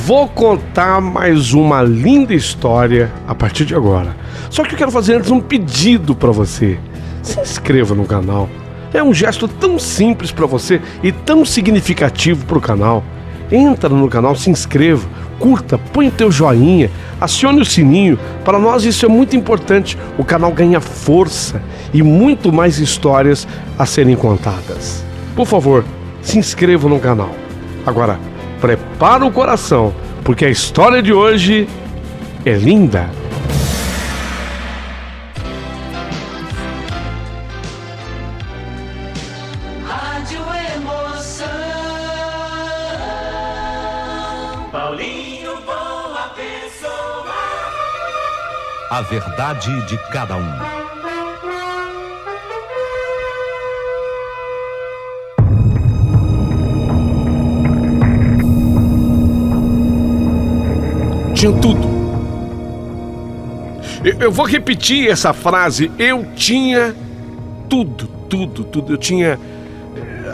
Vou contar mais uma linda história a partir de agora. Só que eu quero fazer antes um pedido para você. Se inscreva no canal. É um gesto tão simples para você e tão significativo para o canal. Entra no canal, se inscreva, curta, põe o teu joinha, acione o sininho. Para nós isso é muito importante. O canal ganha força e muito mais histórias a serem contadas. Por favor, se inscreva no canal. Agora, prepara o coração, porque a história de hoje é linda. Rádio Emoção. Paulinho Boa Pessoa. A verdade de cada um. Tinha tudo. Eu vou repetir essa frase. Eu tinha tudo. Eu tinha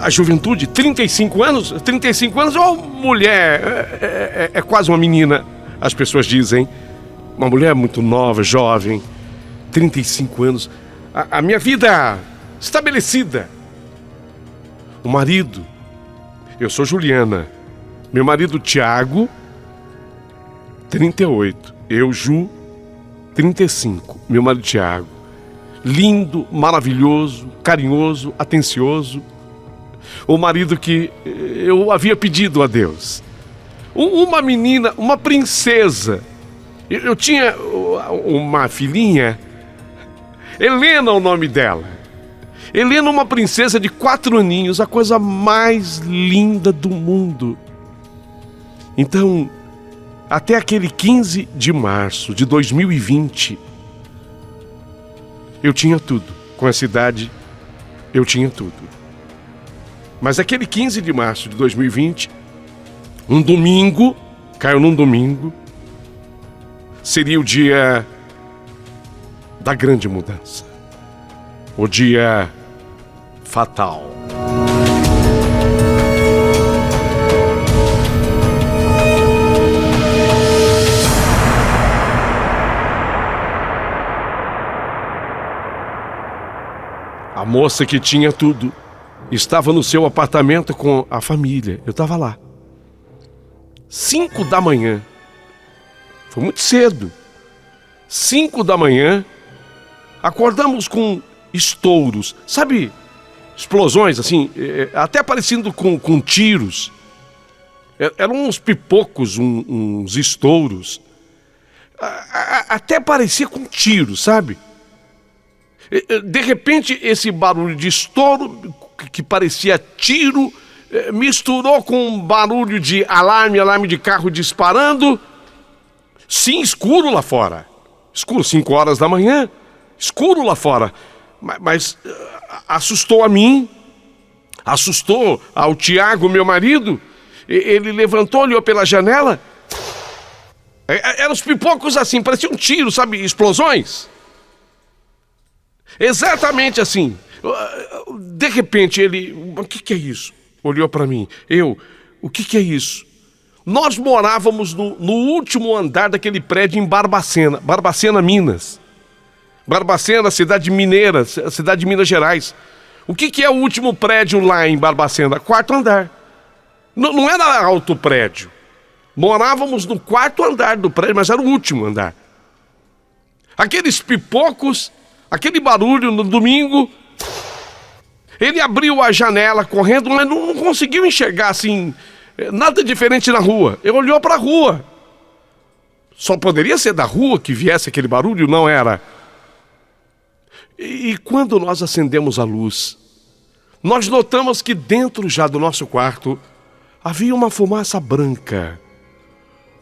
a juventude, 35 anos. 35 anos, oh, mulher, é quase uma menina, as pessoas dizem. Uma mulher muito nova, jovem, 35 anos. A minha vida estabelecida. O marido, eu sou Juliana. Meu marido, Tiago, 38. Eu, Ju, 35. Meu marido, Tiago. Lindo, maravilhoso, carinhoso, atencioso. O marido que eu havia pedido a Deus. Uma menina, uma princesa. Eu tinha uma filhinha, Helena, o nome dela. Helena, uma princesa de 4 aninhos, a coisa mais linda do mundo. Então, até aquele 15 de março de 2020, eu tinha tudo. Com essa idade, eu tinha tudo. Mas aquele 15 de março de 2020, um domingo, caiu num domingo, seria o dia da grande mudança. O dia fatal. A moça que tinha tudo estava no seu apartamento com a família. Eu estava lá. 5 da manhã. Foi muito cedo. 5 da manhã. Acordamos com estouros. Sabe, explosões assim, até parecendo com tiros. Eram uns pipocos, uns estouros. Até parecia com tiros, sabe? De repente, esse barulho de estouro, que parecia tiro, misturou com um barulho de alarme de carro disparando. Sim, escuro lá fora. Escuro, 5 horas da manhã. Escuro lá fora. Mas assustou a mim, assustou ao Tiago, meu marido. Ele levantou, olhou pela janela. Eram os pipocos assim, pareciam tiros, sabe? Explosões. Exatamente assim. De repente ele... O que é isso? Olhou para mim. O que é isso? Nós morávamos no último andar daquele prédio em Barbacena. Barbacena, Minas. Barbacena, cidade mineira, cidade de Minas Gerais. O que é o último prédio lá em Barbacena? 4º andar. Não era alto prédio. Morávamos no 4º andar do prédio, mas era o último andar. Aqueles pipocos... Aquele barulho no domingo, ele abriu a janela correndo, mas não conseguiu enxergar assim, nada diferente na rua. Ele olhou para a rua. Só poderia ser da rua que viesse aquele barulho, não era? E quando nós acendemos a luz, nós notamos que dentro já do nosso quarto havia uma fumaça branca.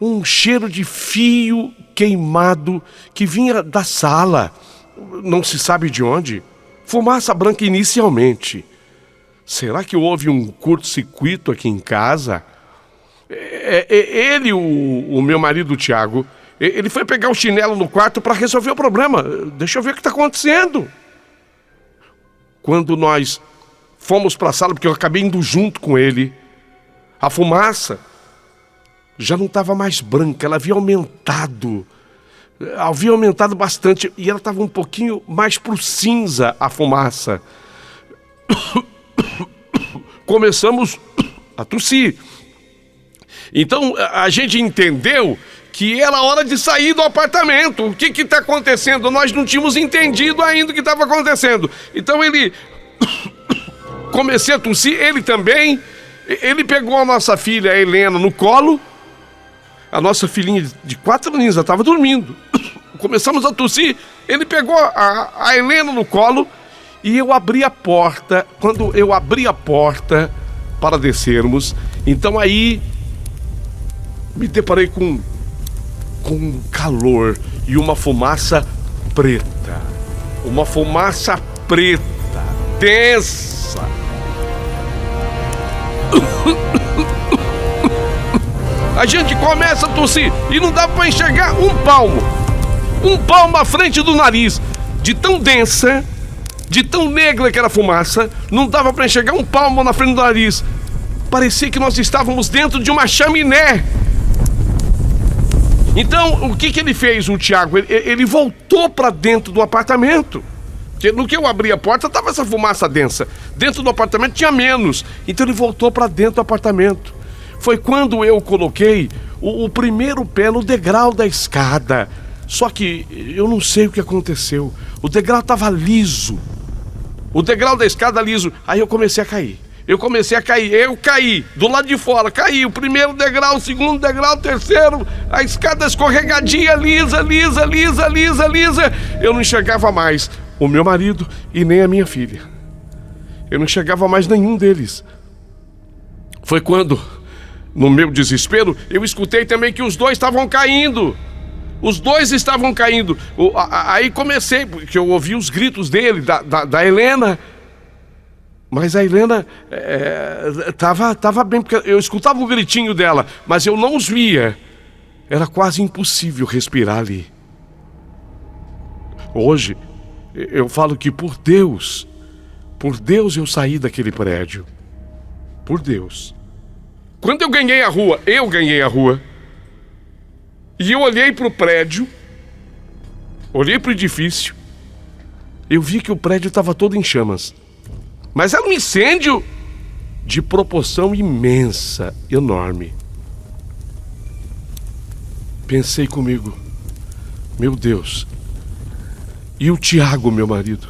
Um cheiro de fio queimado que vinha da sala. Não se sabe de onde. Fumaça branca inicialmente. Será que houve um curto-circuito aqui em casa? Ele, o meu marido, Tiago, ele foi pegar o chinelo no quarto para resolver o problema. Deixa eu ver o que está acontecendo. Quando nós fomos para a sala, porque eu acabei indo junto com ele, a fumaça já não estava mais branca, ela havia aumentado bastante, e ela estava um pouquinho mais pro cinza, a fumaça. Começamos a tossir. Então a gente entendeu que era hora de sair do apartamento. O que está acontecendo? Nós não tínhamos entendido ainda o que estava acontecendo. Então ele comecei a tossir, ele também. Ele pegou a nossa filha, a Helena, no colo. A nossa filhinha de 4 aninhos, ela estava dormindo. Começamos a tossir, ele pegou a Helena no colo e eu abri a porta. Quando eu abri a porta para descermos, então aí me deparei com um calor e uma fumaça preta. Uma fumaça preta, densa. A gente começa a tossir e não dá para enxergar um palmo à frente do nariz, de tão densa, de tão negra que era a fumaça, não dava para enxergar um palmo na frente do nariz. Parecia que nós estávamos dentro de uma chaminé. Então, o que ele fez, o Tiago? Ele voltou para dentro do apartamento. No que eu abri a porta, estava essa fumaça densa. Dentro do apartamento tinha menos. Então ele voltou para dentro do apartamento. Foi quando eu coloquei o primeiro pé no degrau da escada. Só que eu não sei o que aconteceu. O degrau estava liso. O degrau da escada liso. Aí eu comecei a cair. Eu caí do lado de fora. Caí o primeiro degrau, o segundo degrau, o terceiro. A escada escorregadia, lisa. Eu não enxergava mais o meu marido e nem a minha filha. Eu não enxergava mais nenhum deles. Foi quando, no meu desespero, eu escutei também que os dois estavam caindo. Aí comecei, porque eu ouvi os gritos dele, da Helena. Mas a Helena tava bem, porque eu escutava o gritinho dela, mas eu não os via. Era quase impossível respirar ali. Hoje, eu falo que por Deus eu saí daquele prédio. Por Deus. Quando eu ganhei a rua, e eu olhei para o prédio, olhei para o edifício, eu vi que o prédio estava todo em chamas. Mas era um incêndio de proporção imensa, enorme. Pensei comigo, meu Deus, e o Tiago, meu marido?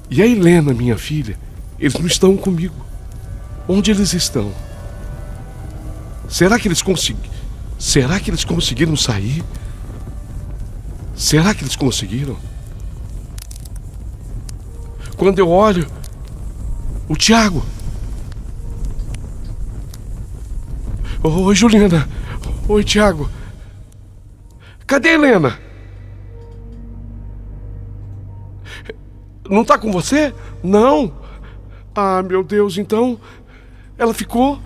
E a Helena, minha filha? Eles não estão comigo. Onde eles estão? Será que eles conseguiram sair? Será que eles conseguiram? Quando eu olho, o Tiago. Oi, Juliana. Oi, Tiago. Cadê a Helena? Não tá com você? Não. Ah, meu Deus, então ela ficou.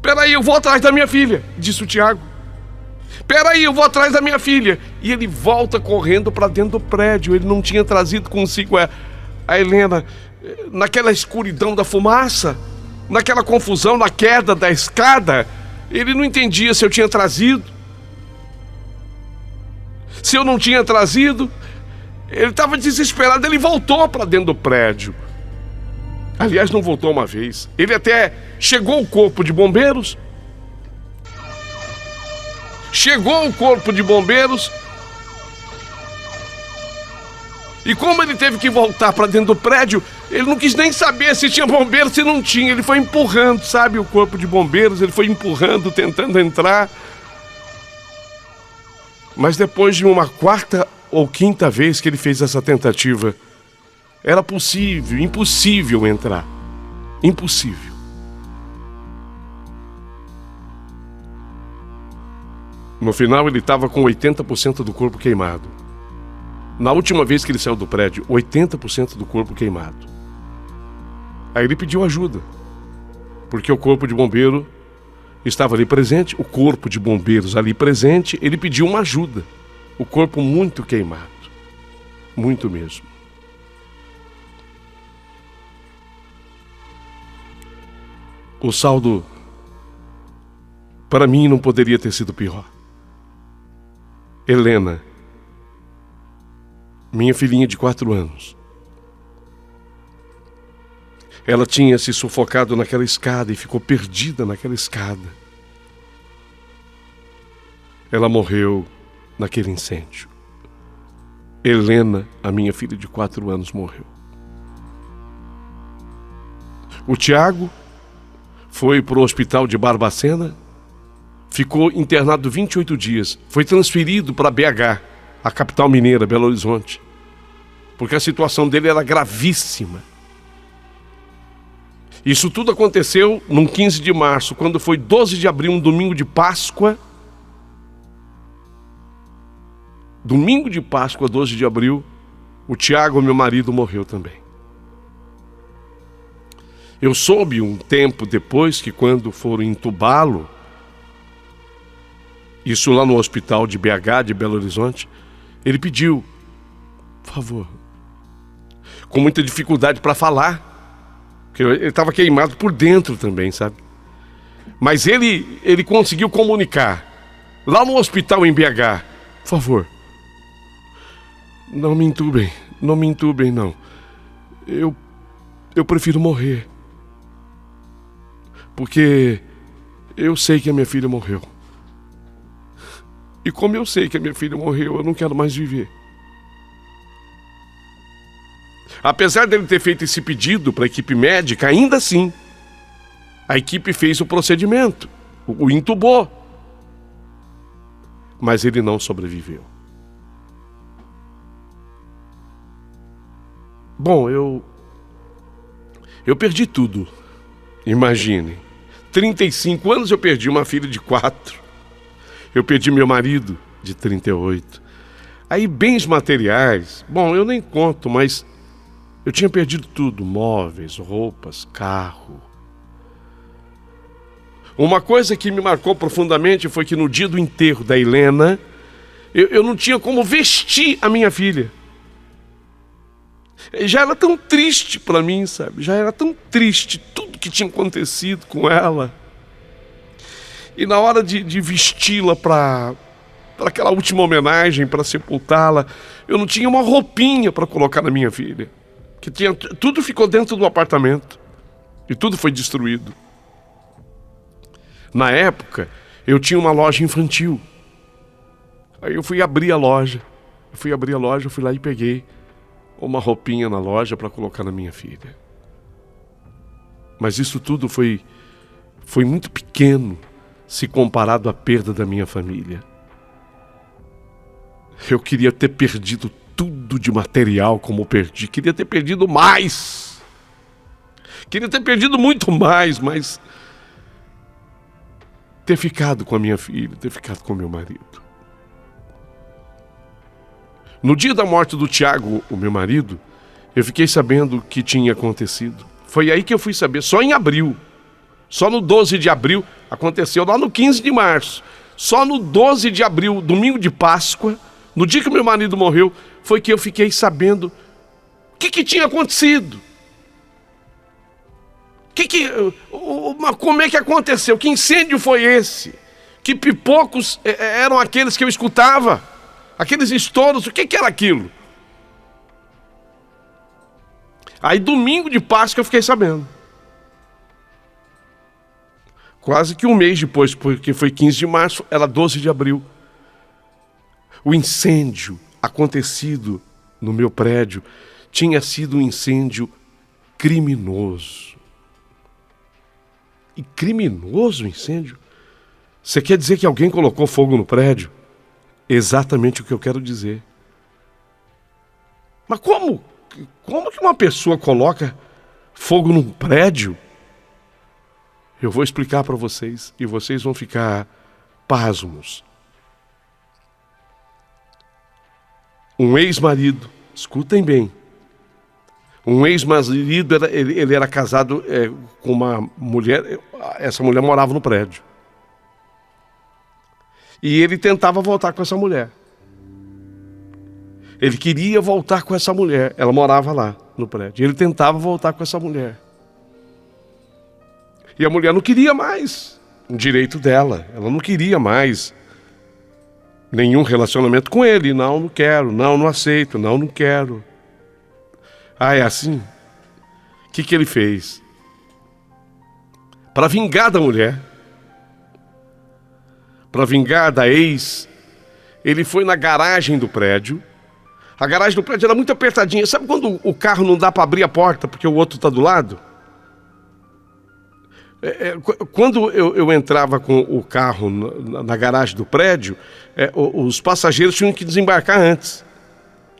Peraí, eu vou atrás da minha filha, disse o Tiago. Peraí, eu vou atrás da minha filha. E ele volta correndo para dentro do prédio. Ele não tinha trazido consigo a Helena. Naquela escuridão da fumaça, naquela confusão, na queda da escada, ele não entendia se eu tinha trazido. Se eu não tinha trazido, ele estava desesperado. Ele voltou para dentro do prédio. Aliás, não voltou uma vez. Ele até chegou o corpo de bombeiros. E como ele teve que voltar para dentro do prédio, ele não quis nem saber se tinha bombeiro, se não tinha. Ele foi empurrando, sabe, o corpo de bombeiros. Ele foi empurrando, tentando entrar. Mas depois de uma 4ª ou 5ª vez que ele fez essa tentativa, era impossível entrar. Impossível. No final, ele estava com 80% do corpo queimado. Na última vez que ele saiu do prédio, 80% do corpo queimado. Aí ele pediu ajuda, porque o corpo de bombeiro estava ali presente, o corpo de bombeiros ali presente, ele pediu uma ajuda. O corpo muito queimado. Muito mesmo. O saldo, para mim, não poderia ter sido pior. Helena, minha filhinha de 4 anos, ela tinha se sufocado naquela escada e ficou perdida naquela escada. Ela morreu naquele incêndio. Helena, a minha filha de 4 anos, morreu. O Tiago foi para o hospital de Barbacena, ficou internado 28 dias, foi transferido para BH, a capital mineira, Belo Horizonte, porque a situação dele era gravíssima. Isso tudo aconteceu no 15 de março, quando foi 12 de abril, um domingo de Páscoa. Domingo de Páscoa, 12 de abril, o Tiago, meu marido, morreu também. Eu soube um tempo depois que, quando foram entubá-lo, isso lá no hospital de BH, de Belo Horizonte, ele pediu, por favor, com muita dificuldade para falar, porque ele estava queimado por dentro também, sabe? Mas ele conseguiu comunicar, lá no hospital em BH, por favor, não me entubem, não. Eu prefiro morrer. Porque eu sei que a minha filha morreu. E como eu sei que a minha filha morreu, eu não quero mais viver. Apesar dele ter feito esse pedido para a equipe médica, ainda assim, a equipe fez o procedimento, o entubou. Mas ele não sobreviveu. Bom, eu perdi tudo. Imagine, 35 anos eu perdi uma filha de 4. Eu perdi meu marido de 38. Aí bens materiais, bom, eu nem conto, mas eu tinha perdido tudo, móveis, roupas, carro. Uma coisa que me marcou profundamente foi que no dia do enterro da Helena, eu não tinha como vestir a minha filha. Já era tão triste para mim, sabe? Já era tão triste tudo que tinha acontecido com ela. E na hora de vesti-la para aquela última homenagem, para sepultá-la, eu não tinha uma roupinha para colocar na minha filha. Que tudo ficou dentro do apartamento. E tudo foi destruído. Na época, eu tinha uma loja infantil. Aí eu fui abrir a loja. Eu fui lá e peguei uma roupinha na loja para colocar na minha filha. Mas isso tudo foi muito pequeno se comparado à perda da minha família. Eu queria ter perdido tudo de material como perdi. Queria ter perdido mais. Queria ter perdido muito mais, mas ter ficado com a minha filha, ter ficado com meu marido. No dia da morte do Tiago, o meu marido, eu fiquei sabendo o que tinha acontecido. Foi aí que eu fui saber, só em abril. Só no 12 de abril, aconteceu lá no 15 de março. Só no 12 de abril, domingo de Páscoa, no dia que meu marido morreu, foi que eu fiquei sabendo o que tinha acontecido. Como é que aconteceu? Que incêndio foi esse? Que pipocos eram aqueles que eu escutava? Aqueles estouros, o que era aquilo? Aí domingo de Páscoa eu fiquei sabendo. Quase que um mês depois, porque foi 15 de março, era 12 de abril. O incêndio acontecido no meu prédio tinha sido um incêndio criminoso. E criminoso o incêndio? Você quer dizer que alguém colocou fogo no prédio? Exatamente o que eu quero dizer. Mas como que uma pessoa coloca fogo num prédio? Eu vou explicar para vocês e vocês vão ficar pasmos. Um ex-marido, escutem bem, um ex-marido, ele era casado com uma mulher, essa mulher morava no prédio. E ele tentava voltar com essa mulher. Ele queria voltar com essa mulher. Ela morava lá no prédio. Ele tentava voltar com essa mulher. E a mulher não queria mais um direito dela. Ela não queria mais nenhum relacionamento com ele. Não, não quero. Não, não aceito. Não, não quero. Ah, é assim? O que ele fez? Para vingar da mulher, para vingar da ex, ele foi na garagem do prédio. A garagem do prédio era muito apertadinha. Sabe quando o carro não dá para abrir a porta porque o outro está do lado? Quando eu entrava com o carro na garagem do prédio, os passageiros tinham que desembarcar antes.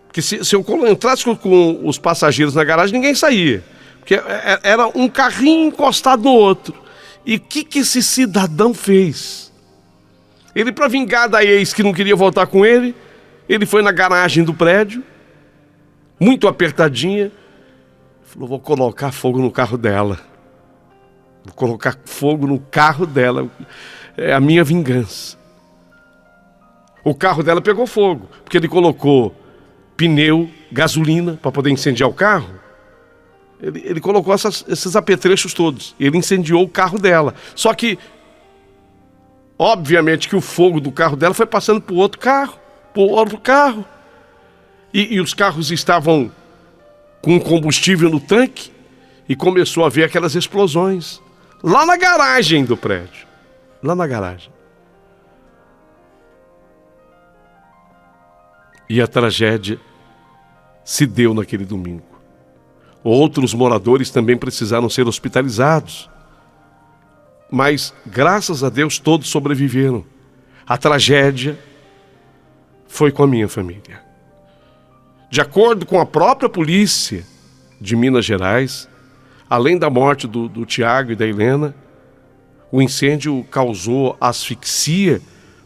Porque se eu entrasse com os passageiros na garagem, ninguém saía. Porque era um carrinho encostado no outro. E o que esse cidadão fez? Ele, para vingar da ex que não queria voltar com ele, ele foi na garagem do prédio, muito apertadinha, falou: vou colocar fogo no carro dela. Vou colocar fogo no carro dela. É a minha vingança. O carro dela pegou fogo, porque ele colocou pneu, gasolina, para poder incendiar o carro. Ele colocou esses apetrechos todos. Ele incendiou o carro dela. Só que, obviamente, que o fogo do carro dela foi passando para o outro carro. E os carros estavam com combustível no tanque. E começou a ver aquelas explosões. Lá na garagem do prédio. Lá na garagem. E a tragédia se deu naquele domingo. Outros moradores também precisaram ser hospitalizados. Mas, graças a Deus, todos sobreviveram. A tragédia foi com a minha família. De acordo com a própria polícia de Minas Gerais, além da morte do Tiago e da Helena, o incêndio causou asfixia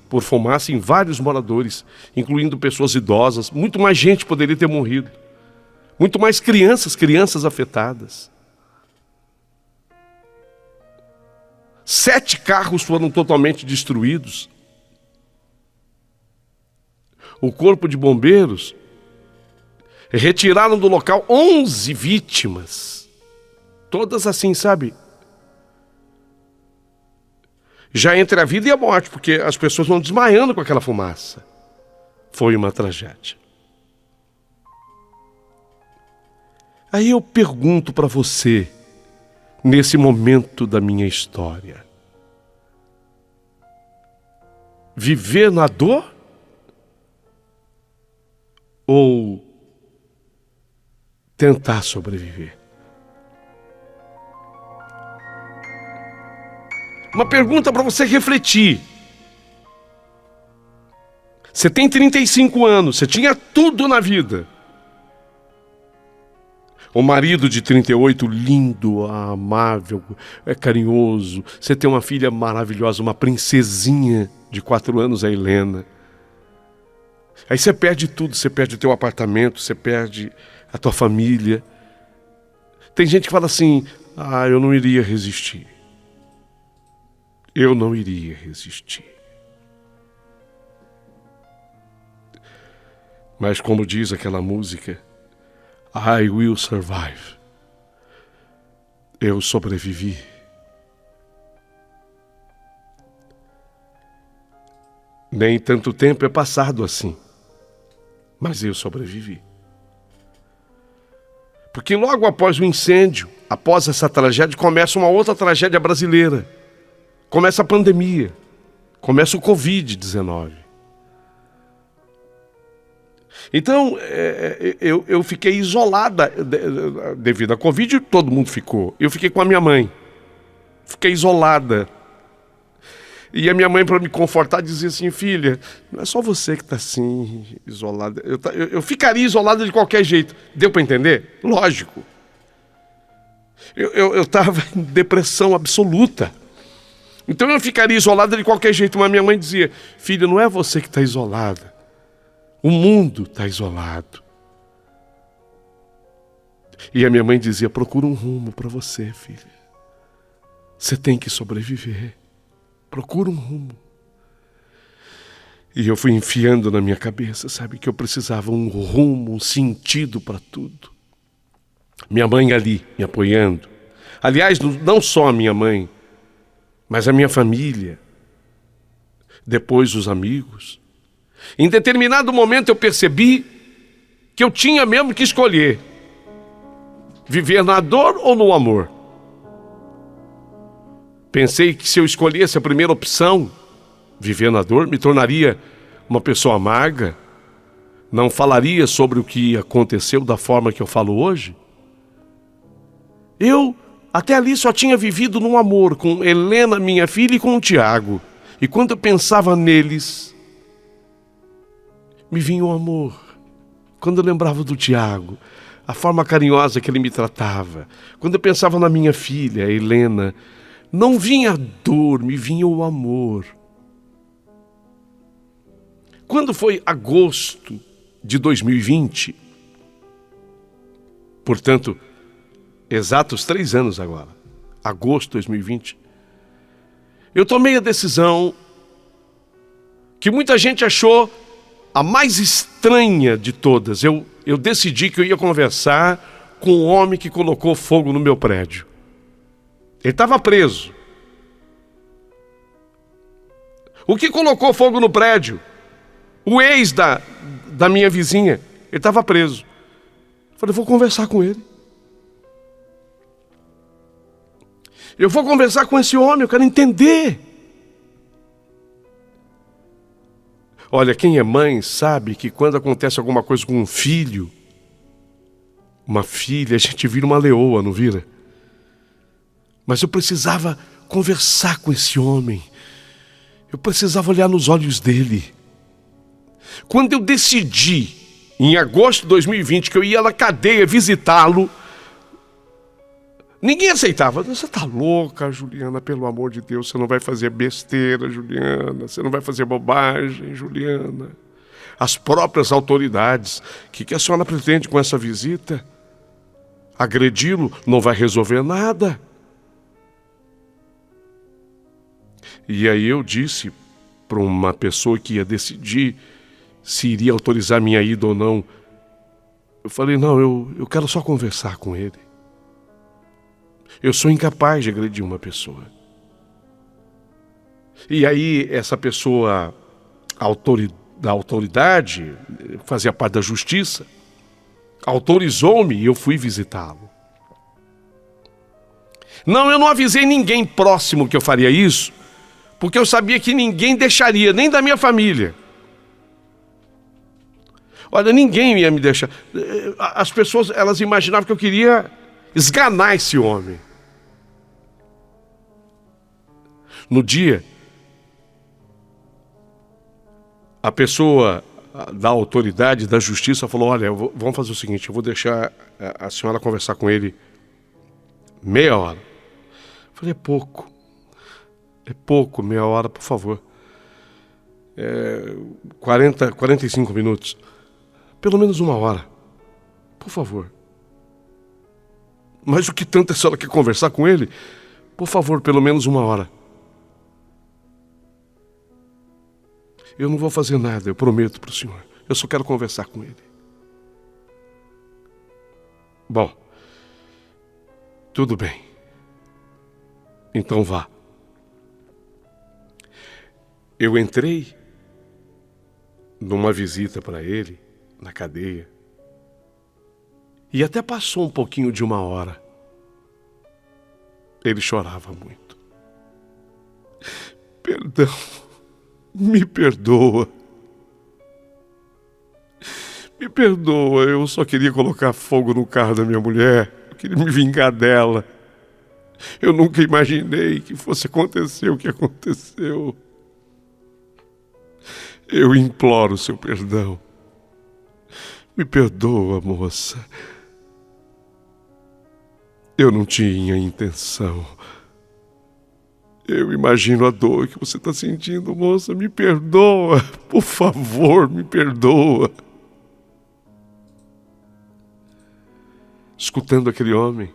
por fumaça em vários moradores, incluindo pessoas idosas. Muito mais gente poderia ter morrido. Muito mais crianças afetadas. 7 carros foram totalmente destruídos. O corpo de bombeiros retiraram do local 11 vítimas. Todas assim, sabe? Já entre a vida e a morte, porque as pessoas vão desmaiando com aquela fumaça. Foi uma tragédia. Aí eu pergunto para você, nesse momento da minha história: viver na dor ou tentar sobreviver? Uma pergunta para você refletir. Você tem 35 anos, você tinha tudo na vida. O marido de 38, lindo, amável, carinhoso. Você tem uma filha maravilhosa, uma princesinha de 4 anos, a Helena. Aí você perde tudo, você perde o teu apartamento, você perde a tua família. Tem gente que fala assim: eu não iria resistir. Eu não iria resistir. Mas como diz aquela música, I will survive. Eu sobrevivi. Nem tanto tempo é passado assim, mas eu sobrevivi. Porque logo após o incêndio, após essa tragédia, começa uma outra tragédia brasileira. Começa a pandemia, começa o Covid-19. Então, eu fiquei isolada devido à Covid, todo mundo ficou. Eu fiquei com a minha mãe, fiquei isolada. E a minha mãe, para me confortar, dizia assim: filha, não é só você que está assim, isolada. Eu ficaria isolada de qualquer jeito. Deu para entender? Lógico. Eu estava em depressão absoluta. Então eu ficaria isolada de qualquer jeito. Mas minha mãe dizia: filha, não é você que está isolada. O mundo está isolado. E a minha mãe dizia: procura um rumo para você, filha. Você tem que sobreviver. Procura um rumo. E eu fui enfiando na minha cabeça, sabe, que eu precisava um rumo, um sentido para tudo. Minha mãe ali, me apoiando. Aliás, não só a minha mãe, mas a minha família, depois os amigos. Em determinado momento eu percebi que eu tinha mesmo que escolher viver na dor ou no amor. Pensei que se eu escolhesse a primeira opção, viver na dor, me tornaria uma pessoa amarga, não falaria sobre o que aconteceu da forma que eu falo hoje. Eu, até ali, só tinha vivido num amor com Helena, minha filha, e com o Tiago. E quando eu pensava neles, me vinha o amor. Quando eu lembrava do Tiago, a forma carinhosa que ele me tratava. Quando eu pensava na minha filha, Helena, não vinha a dor, me vinha o amor. Quando foi agosto de 2020, portanto, exatos 3 anos agora, agosto de 2020, eu tomei a decisão que muita gente achou a mais estranha de todas. Eu decidi que eu ia conversar com um homem que colocou fogo no meu prédio. Ele estava preso. O que colocou fogo no prédio? O ex da minha vizinha. Ele estava preso. Eu falei, vou conversar com ele. Eu vou conversar com esse homem, eu quero entender. Olha, quem é mãe sabe que quando acontece alguma coisa com um filho, uma filha, a gente vira uma leoa, não vira? Mas eu precisava conversar com esse homem. Eu precisava olhar nos olhos dele. Quando eu decidi, em agosto de 2020, que eu ia na cadeia visitá-lo, ninguém aceitava. Você está louca, Juliana, pelo amor de Deus, você não vai fazer besteira, Juliana, você não vai fazer bobagem, Juliana. As próprias autoridades, o que a senhora pretende com essa visita? Agredi-lo não vai resolver nada. E aí eu disse para uma pessoa que ia decidir se iria autorizar minha ida ou não, eu falei, não, eu quero só conversar com ele. Eu sou incapaz de agredir uma pessoa. E aí essa pessoa da autoridade, fazia parte da justiça, autorizou-me e eu fui visitá-lo. Não, eu não avisei ninguém próximo que eu faria isso, porque eu sabia que ninguém deixaria, nem da minha família. Olha, ninguém ia me deixar. As pessoas, elas imaginavam que eu queria esganar esse homem. No dia, a pessoa da autoridade, da justiça, falou, olha, vamos fazer o seguinte, eu vou deixar a senhora conversar com ele meia hora. Eu falei, é pouco, meia hora, por favor. 45 minutos. Pelo menos 1 hora. Por favor. Mas o que tanto a senhora quer conversar com ele? Por favor, pelo menos 1 hora. Eu não vou fazer nada, eu prometo para o senhor. Eu só quero conversar com ele. Bom, tudo bem. Então vá. Eu entrei numa visita para ele, na cadeia, e até passou um pouquinho de 1 hora. Ele chorava muito. Perdão, me perdoa. Me perdoa, eu só queria colocar fogo no carro da minha mulher. Eu queria me vingar dela. Eu nunca imaginei que fosse acontecer o que aconteceu. Eu imploro seu perdão. Me perdoa, moça. Eu não tinha intenção. Eu imagino a dor que você está sentindo, moça. Me perdoa. Por favor, me perdoa. Escutando aquele homem,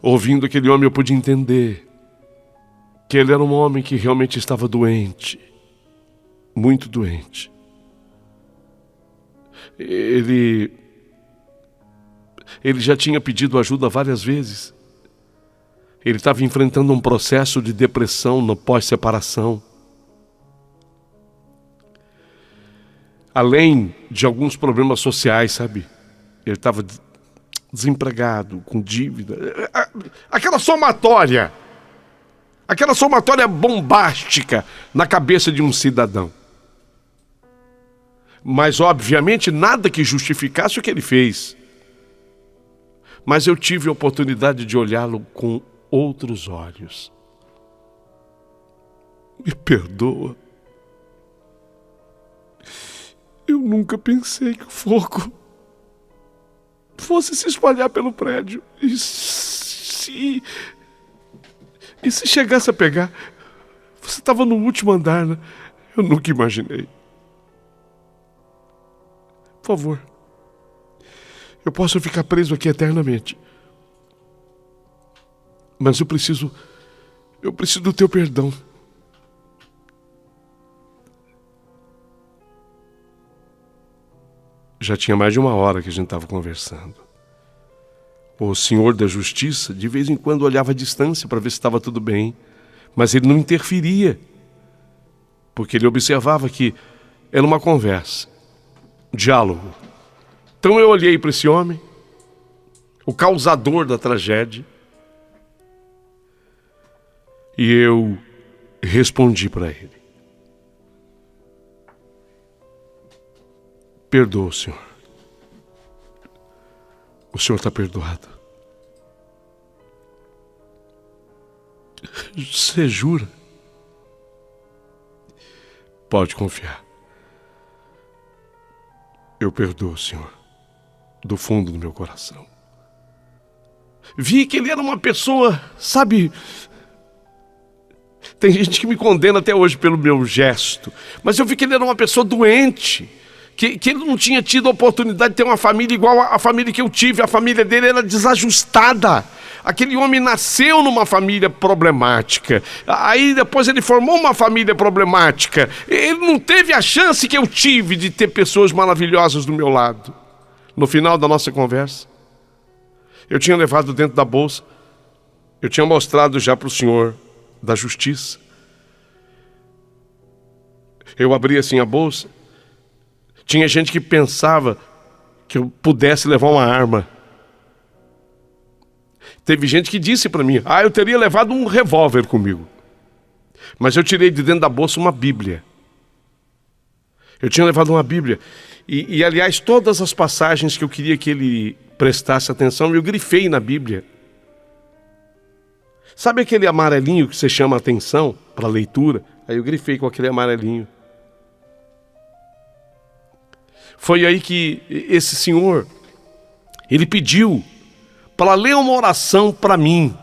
ouvindo aquele homem, eu pude entender que ele era um homem que realmente estava doente, muito doente. Ele Ele já tinha pedido ajuda várias vezes. Ele estava enfrentando um processo de depressão no pós-separação. Além de alguns problemas sociais, sabe? Ele estava desempregado, com dívida. Aquela somatória bombástica na cabeça de um cidadão. Mas, obviamente, nada que justificasse o que ele fez. Mas eu tive a oportunidade de olhá-lo com outros olhos. Me perdoa. Eu nunca pensei que o fogo fosse se espalhar pelo prédio. E se chegasse a pegar? Você estava no último andar, né? Eu nunca imaginei. Por favor. Eu posso ficar preso aqui eternamente. Mas eu preciso do teu perdão. Já tinha mais de 1 hora que a gente estava conversando. O senhor da justiça, de vez em quando, olhava à distância para ver se estava tudo bem. Mas ele não interferia. Porque ele observava que era uma conversa, um diálogo. Então eu olhei para esse homem, o causador da tragédia, e eu respondi para ele: perdoa, senhor. O senhor está perdoado. Você jura? Pode confiar. Eu perdoo, senhor, do fundo do meu coração. Vi que ele era uma pessoa, sabe... Tem gente que me condena até hoje pelo meu gesto, mas eu vi que ele era uma pessoa doente, que ele não tinha tido a oportunidade de ter uma família igual à família que eu tive. A família dele era desajustada. Aquele homem nasceu numa família problemática. Aí depois ele formou uma família problemática. Ele não teve a chance que eu tive de ter pessoas maravilhosas do meu lado. No final da nossa conversa, eu tinha levado dentro da bolsa, eu tinha mostrado já para o senhor da justiça. Eu abri assim a bolsa. Tinha gente que pensava que eu pudesse levar uma arma. Teve gente que disse para mim: eu teria levado um revólver comigo. Mas eu tirei de dentro da bolsa uma Bíblia. Eu tinha levado uma Bíblia. E aliás, todas as passagens que eu queria que ele prestasse atenção, eu grifei na Bíblia. Sabe aquele amarelinho que você chama a atenção para leitura? Aí eu grifei com aquele amarelinho. Foi aí que esse senhor, ele pediu para ler uma oração para mim.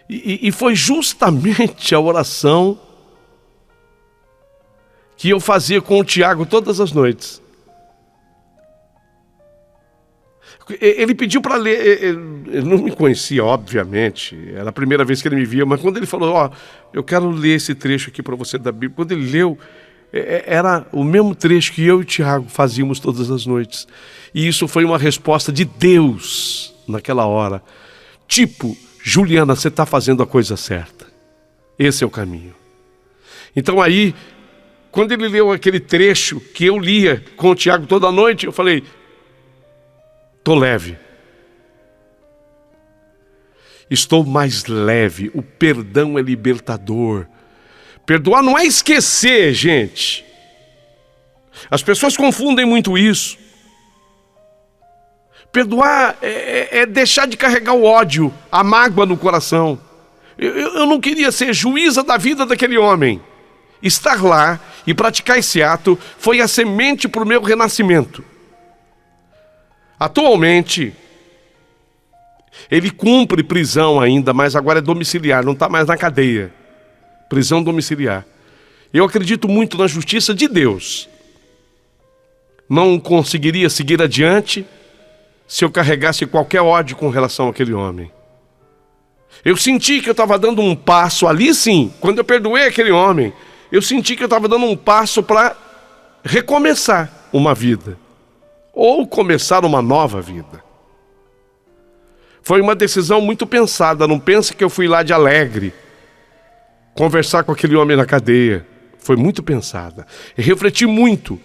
E foi justamente a oração que eu fazia com o Tiago todas as noites. Ele pediu para ler, ele não me conhecia, obviamente, era a primeira vez que ele me via, mas quando ele falou: eu quero ler esse trecho aqui para você da Bíblia, quando ele leu, era o mesmo trecho que eu e o Tiago fazíamos todas as noites. E isso foi uma resposta de Deus naquela hora. Tipo: Juliana, você está fazendo a coisa certa. Esse é o caminho. Então aí, quando ele leu aquele trecho que eu lia com o Tiago toda noite, eu falei: estou leve. Estou mais leve. O perdão é libertador. Perdoar não é esquecer, gente. As pessoas confundem muito isso. Perdoar é deixar de carregar o ódio, a mágoa no coração. Eu não queria ser juíza da vida daquele homem. Estar lá e praticar esse ato foi a semente para o meu renascimento. Atualmente, ele cumpre prisão ainda, mas agora é domiciliar, não está mais na cadeia. Prisão domiciliar. Eu acredito muito na justiça de Deus. Não conseguiria seguir adiante se eu carregasse qualquer ódio com relação àquele homem. Eu senti que eu estava dando um passo ali, sim. Quando eu perdoei aquele homem, eu senti que eu estava dando um passo para recomeçar uma vida. ou começar uma nova vida. Foi uma decisão muito pensada. Não pense que eu fui lá de alegre conversar com aquele homem na cadeia. Foi muito pensada. E refleti muito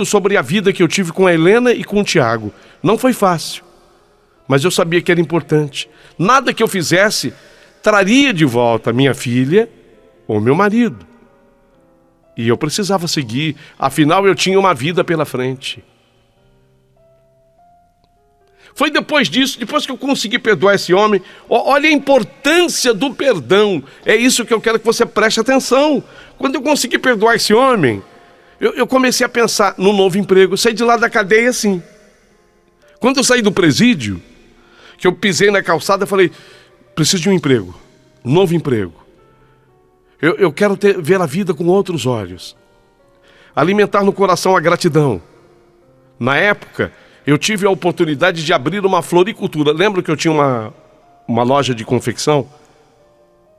sobre a vida que eu tive com a Helena e com o Tiago. Não foi fácil, mas eu sabia que era importante. Nada que eu fizesse traria de volta minha filha ou meu marido. E eu precisava seguir, afinal eu tinha uma vida pela frente. Foi depois disso, depois que eu consegui perdoar esse homem, olha a importância do perdão. É isso que eu quero que você preste atenção. Quando eu consegui perdoar esse homem, eu comecei a pensar no novo emprego. Eu saí de lá da cadeia assim. Quando eu saí do presídio, que eu pisei na calçada, eu falei, preciso de um emprego, um novo emprego. Eu quero ver a vida com outros olhos. Alimentar no coração a gratidão. Na época, eu tive a oportunidade de abrir uma floricultura. Lembra que eu tinha uma loja de confecção?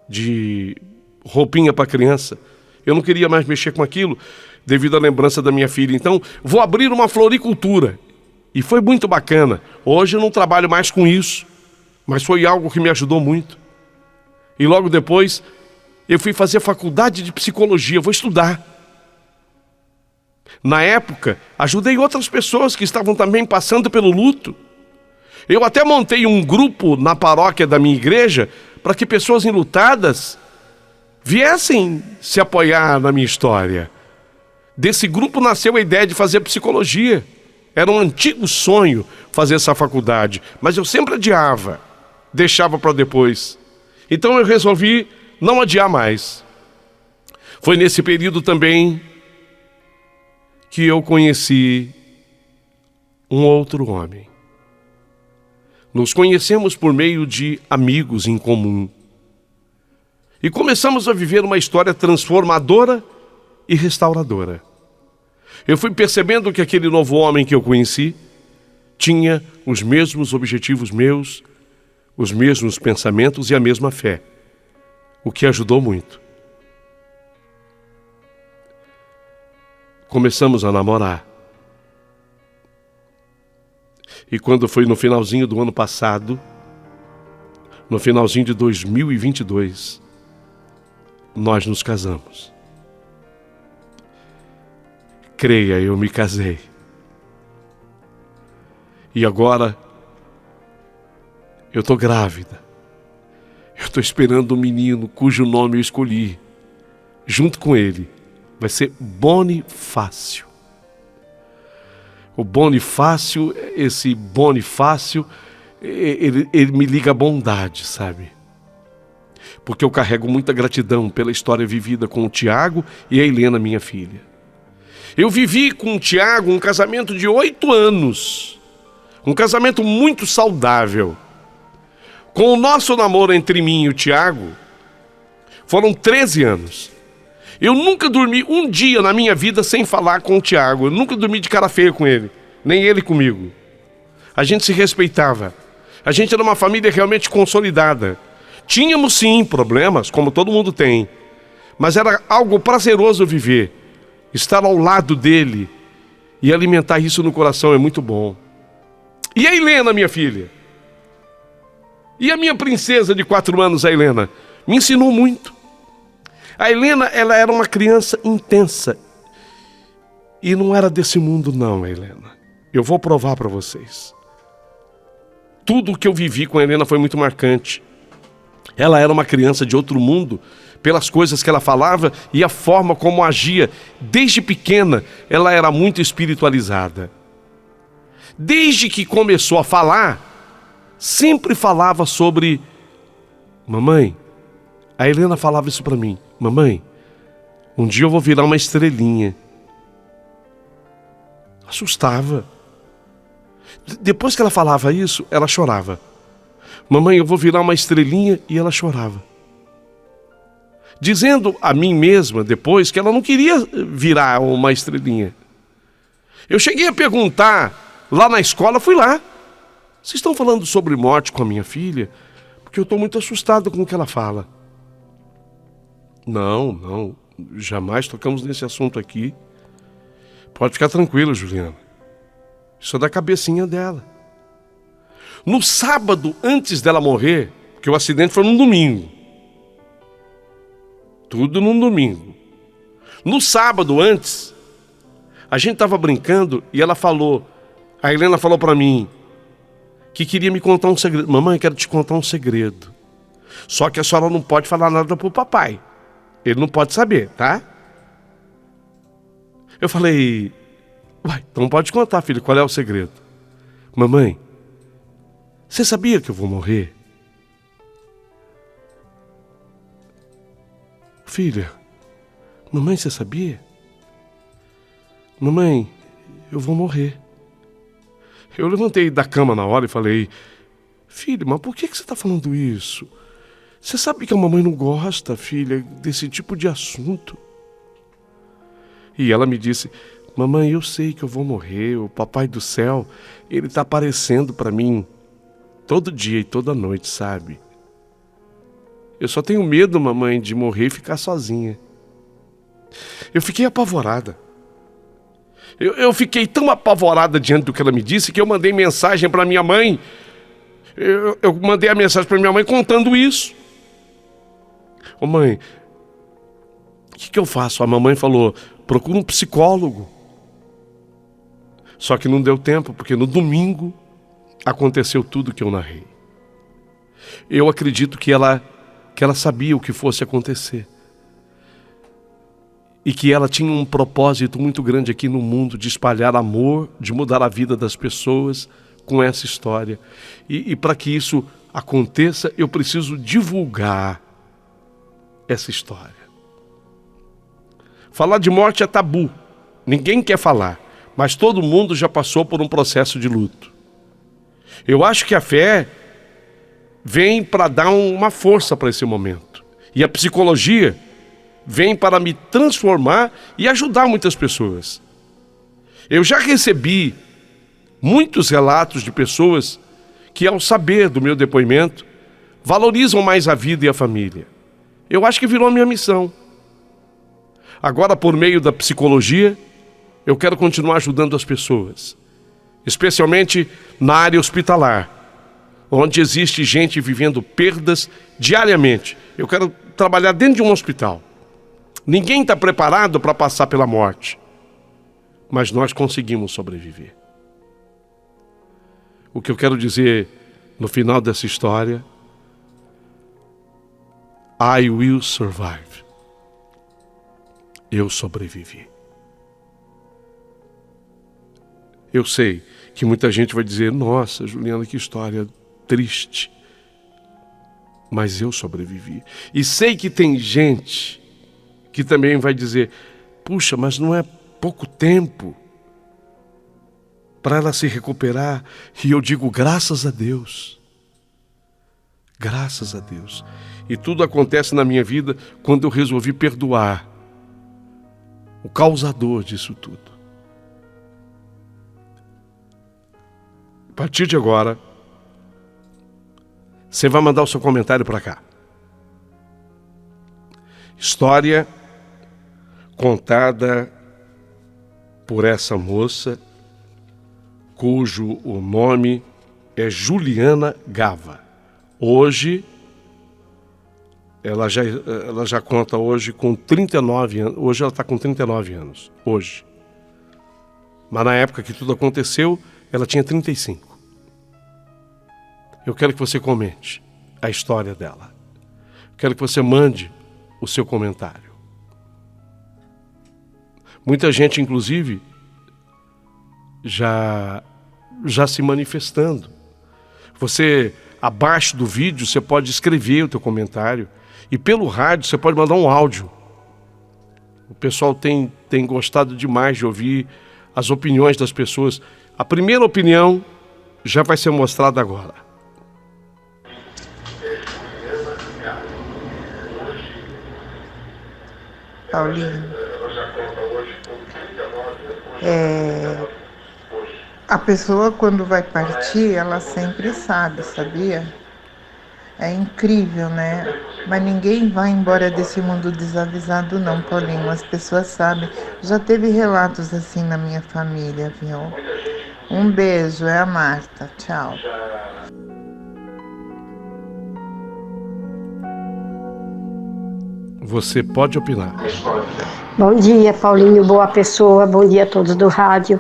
De roupinha para criança. Eu não queria mais mexer com aquilo, devido à lembrança da minha filha. Então, vou abrir uma floricultura. E foi muito bacana. Hoje eu não trabalho mais com isso, mas foi algo que me ajudou muito. E logo depois, eu fui fazer faculdade de psicologia, vou estudar. Na época, ajudei outras pessoas que estavam também passando pelo luto. Eu até montei um grupo na paróquia da minha igreja para que pessoas enlutadas viessem se apoiar na minha história. Desse grupo nasceu a ideia de fazer psicologia. Era um antigo sonho fazer essa faculdade, mas eu sempre adiava, deixava para depois. Então eu resolvi não adiar mais. Foi nesse período também que eu conheci um outro homem. Nos conhecemos por meio de amigos em comum. E começamos a viver uma história transformadora e restauradora. Eu fui percebendo que aquele novo homem que eu conheci tinha os mesmos objetivos meus, os mesmos pensamentos e a mesma fé, o que ajudou muito. Começamos a namorar. E quando foi no finalzinho do ano passado, no finalzinho de 2022, nós nos casamos. Creia, eu me casei. E agora, eu estou grávida. Eu estou esperando um menino cujo nome eu escolhi. Junto com ele, vai ser Bonifácio. O Bonifácio, esse Bonifácio, ele me liga à bondade, sabe? Porque eu carrego muita gratidão pela história vivida com o Tiago e a Helena, minha filha. Eu vivi com o Tiago um casamento de 8 anos. Um casamento muito saudável. Com o nosso namoro entre mim e o Tiago, foram 13 anos. Eu nunca dormi um dia na minha vida sem falar com o Tiago. Eu nunca dormi de cara feia com ele, nem ele comigo. A gente se respeitava. A gente era uma família realmente consolidada. Tínhamos sim problemas, como todo mundo tem. Mas era algo prazeroso viver. Estar ao lado dele e alimentar isso no coração é muito bom. E a Helena, minha filha? E a minha princesa de 4 anos, a Helena? Me ensinou muito. A Helena, ela era uma criança intensa. E não era desse mundo não, Helena. Eu vou provar para vocês. Tudo o que eu vivi com a Helena foi muito marcante. Ela era uma criança de outro mundo, pelas coisas que ela falava e a forma como agia. Desde pequena, ela era muito espiritualizada. Desde que começou a falar, sempre falava sobre... Mamãe, a Helena falava isso para mim. Mamãe, um dia eu vou virar uma estrelinha. Assustava. Depois que ela falava isso, ela chorava. Mamãe, eu vou virar uma estrelinha, e ela chorava. Dizendo a mim mesma depois que ela não queria virar uma estrelinha. Eu cheguei a perguntar lá na escola, fui lá. Vocês estão falando sobre morte com a minha filha? Porque eu estou muito assustado com o que ela fala. Não, jamais tocamos nesse assunto aqui. Pode ficar tranquilo, Juliana. Isso é da cabecinha dela. No sábado, antes dela morrer, porque o acidente foi num domingo. Tudo num domingo. No sábado, antes, a gente estava brincando e ela falou, a Helena falou para mim, que queria me contar um segredo. Mamãe, quero te contar um segredo. Só que a senhora não pode falar nada pro papai. Ele não pode saber, tá? Eu falei, uai, então pode contar, filho, qual é o segredo? Mamãe, você sabia que eu vou morrer? Filha, mamãe, você sabia? Mamãe, eu vou morrer. Eu levantei da cama na hora e falei, filho, mas por que você está falando isso? Você sabe que a mamãe não gosta, filha, desse tipo de assunto. E ela me disse, mamãe, eu sei que eu vou morrer, o papai do céu, ele está aparecendo para mim todo dia e toda noite, sabe? Eu só tenho medo, mamãe, de morrer e ficar sozinha. Eu fiquei apavorada. Eu fiquei tão apavorada diante do que ela me disse que eu mandei mensagem para minha mãe. Eu mandei a mensagem para minha mãe contando isso. Ô mãe, o que eu faço? A mamãe falou, procura um psicólogo. Só que não deu tempo, porque no domingo aconteceu tudo que eu narrei. Eu acredito que ela sabia o que fosse acontecer. E que ela tinha um propósito muito grande aqui no mundo de espalhar amor, de mudar a vida das pessoas com essa história. E para que isso aconteça, eu preciso divulgar essa história. Falar de morte é tabu. Ninguém quer falar, mas todo mundo já passou por um processo de luto. Eu acho que a fé vem para dar uma força para esse momento. E a psicologia vem para me transformar e ajudar muitas pessoas. Eu já recebi muitos relatos de pessoas que, ao saber do meu depoimento, valorizam mais a vida e a família. Eu acho que virou a minha missão. Agora, por meio da psicologia, eu quero continuar ajudando as pessoas, especialmente na área hospitalar, onde existe gente vivendo perdas diariamente. Eu quero trabalhar dentro de um hospital. Ninguém está preparado para passar pela morte, mas nós conseguimos sobreviver. O que eu quero dizer no final dessa história, I will survive. Eu sobrevivi. Eu sei que muita gente vai dizer, nossa, Juliana, que história triste. Mas eu sobrevivi. E sei que tem gente que também vai dizer, puxa, mas não é pouco tempo para ela se recuperar? E eu digo, graças a Deus. Graças a Deus. E tudo acontece na minha vida quando eu resolvi perdoar o causador disso tudo. A partir de agora, você vai mandar o seu comentário para cá. História contada por essa moça, cujo o nome é Juliana Gava. Hoje, ela já conta hoje com 39 anos. Hoje ela está com 39 anos. Hoje. Mas na época que tudo aconteceu, ela tinha 35. Eu quero que você comente a história dela. Quero que você mande o seu comentário. Muita gente, inclusive, já se manifestando. Você, abaixo do vídeo, você pode escrever o teu comentário. E pelo rádio, você pode mandar um áudio. O pessoal tem gostado demais de ouvir as opiniões das pessoas. A primeira opinião já vai ser mostrada agora. Paulinho, a pessoa quando vai partir, ela sempre sabe, sabia? É incrível, né? Mas ninguém vai embora desse mundo desavisado não, Paulinho. As pessoas sabem. Já teve relatos assim na minha família, viu? Um beijo, é a Marta. Tchau. Você pode opinar. Bom dia, Paulinho, boa pessoa. Bom dia a todos do rádio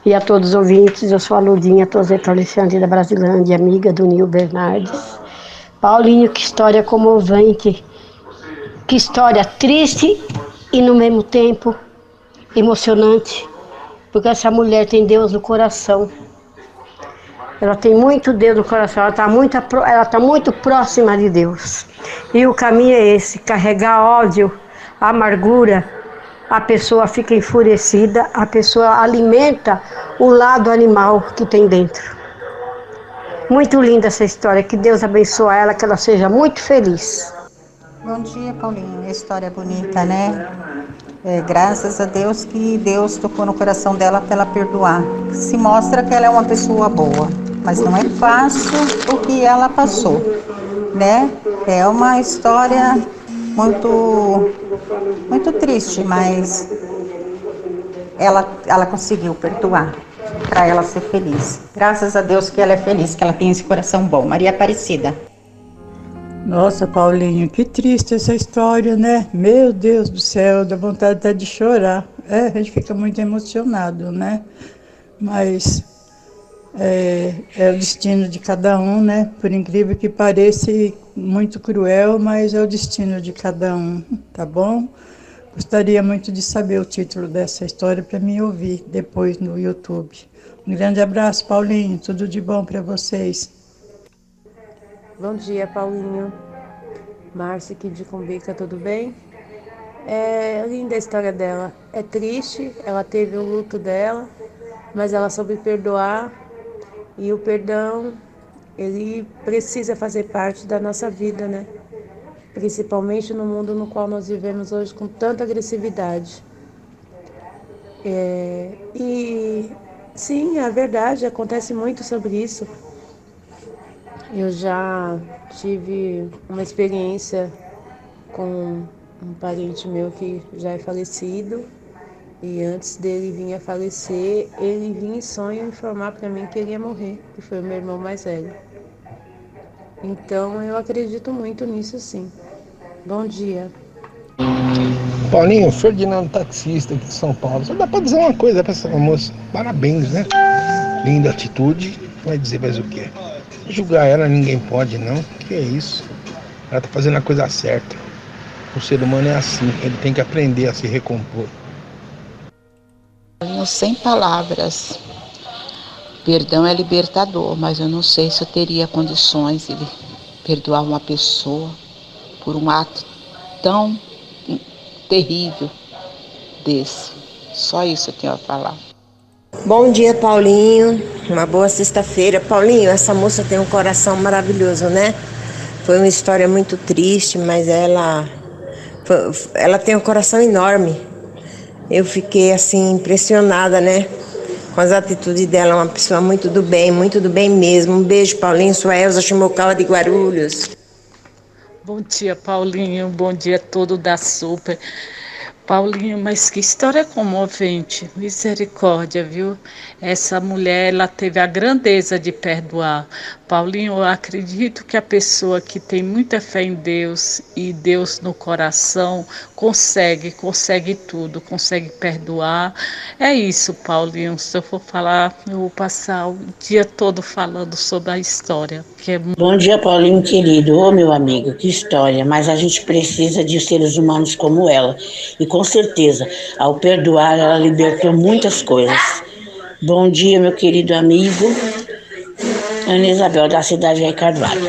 e a todos os ouvintes. Eu sou a Ludinha Tozeto Alexandre da Brasilândia, amiga do Nil Bernardes. Paulinho, que história comovente, que história triste e no mesmo tempo emocionante, porque essa mulher tem Deus no coração. Ela tem muito Deus no coração, ela tá muito próxima de Deus. E o caminho é esse, carregar ódio, amargura, a pessoa fica enfurecida, a pessoa alimenta o lado animal que tem dentro. Muito linda essa história, que Deus abençoe ela, que ela seja muito feliz. Bom dia, Paulinho. História bonita, né? Graças a Deus que Deus tocou no coração dela para ela perdoar. Se mostra que ela é uma pessoa boa, mas não é fácil o que ela passou, né? É uma história muito triste, mas ela conseguiu perdoar para ela ser feliz. Graças a Deus que ela é feliz, que ela tem esse coração bom. Maria Aparecida. Nossa, Paulinho, que triste essa história, né? Meu Deus do céu, dá vontade até de chorar. A gente fica muito emocionado, né? Mas é o destino de cada um, né? Por incrível que pareça, muito cruel, mas é o destino de cada um, tá bom? Gostaria muito de saber o título dessa história para me ouvir depois no YouTube. Um grande abraço, Paulinho, tudo de bom para vocês. Bom dia, Paulinho. Márcia aqui de Cumbica, tudo bem? É linda a história dela. É triste, ela teve o luto dela, mas ela soube perdoar. E o perdão, ele precisa fazer parte da nossa vida, né? Principalmente no mundo no qual nós vivemos hoje com tanta agressividade. E sim, é verdade, acontece muito sobre isso. Eu já tive uma experiência com um parente meu que já é falecido, e antes dele vir a falecer, ele vinha em sonho informar para mim que ele ia morrer, que foi o meu irmão mais velho. Então eu acredito muito nisso, sim. Bom dia. Paulinho, Ferdinando, taxista aqui de São Paulo. Só dá pra dizer uma coisa pra essa moça. Parabéns, né? Linda atitude. Vai dizer mais o quê? Julgar ela ninguém pode, não. Que é isso? Ela tá fazendo a coisa certa. O ser humano é assim. Ele tem que aprender a se recompor. Sem palavras. Perdão é libertador, mas eu não sei se eu teria condições de perdoar uma pessoa por um ato tão terrível desse. Só isso eu tenho a falar. Bom dia, Paulinho. Uma boa sexta-feira. Paulinho, essa moça tem um coração maravilhoso, né? Foi uma história muito triste, mas ela tem um coração enorme. Eu fiquei assim impressionada, né? Com as atitudes dela, uma pessoa muito do bem mesmo. Um beijo, Paulinho. Sou a Elza Chimocawa de Guarulhos. Bom dia, Paulinho. Bom dia todo da Super. Paulinho, mas que história comovente, misericórdia, viu? Essa mulher, ela teve a grandeza de perdoar. Paulinho, eu acredito que a pessoa que tem muita fé em Deus e Deus no coração, consegue tudo, consegue perdoar. É isso, Paulinho, se eu for falar, eu vou passar o dia todo falando sobre a história. Bom dia, Paulinho, querido. Ô, meu amigo, que história, mas a gente precisa de seres humanos como ela. E com certeza, ao perdoar, ela libertou muitas coisas. Bom dia, meu querido amigo. Ana Isabel, da cidade de Carvalho.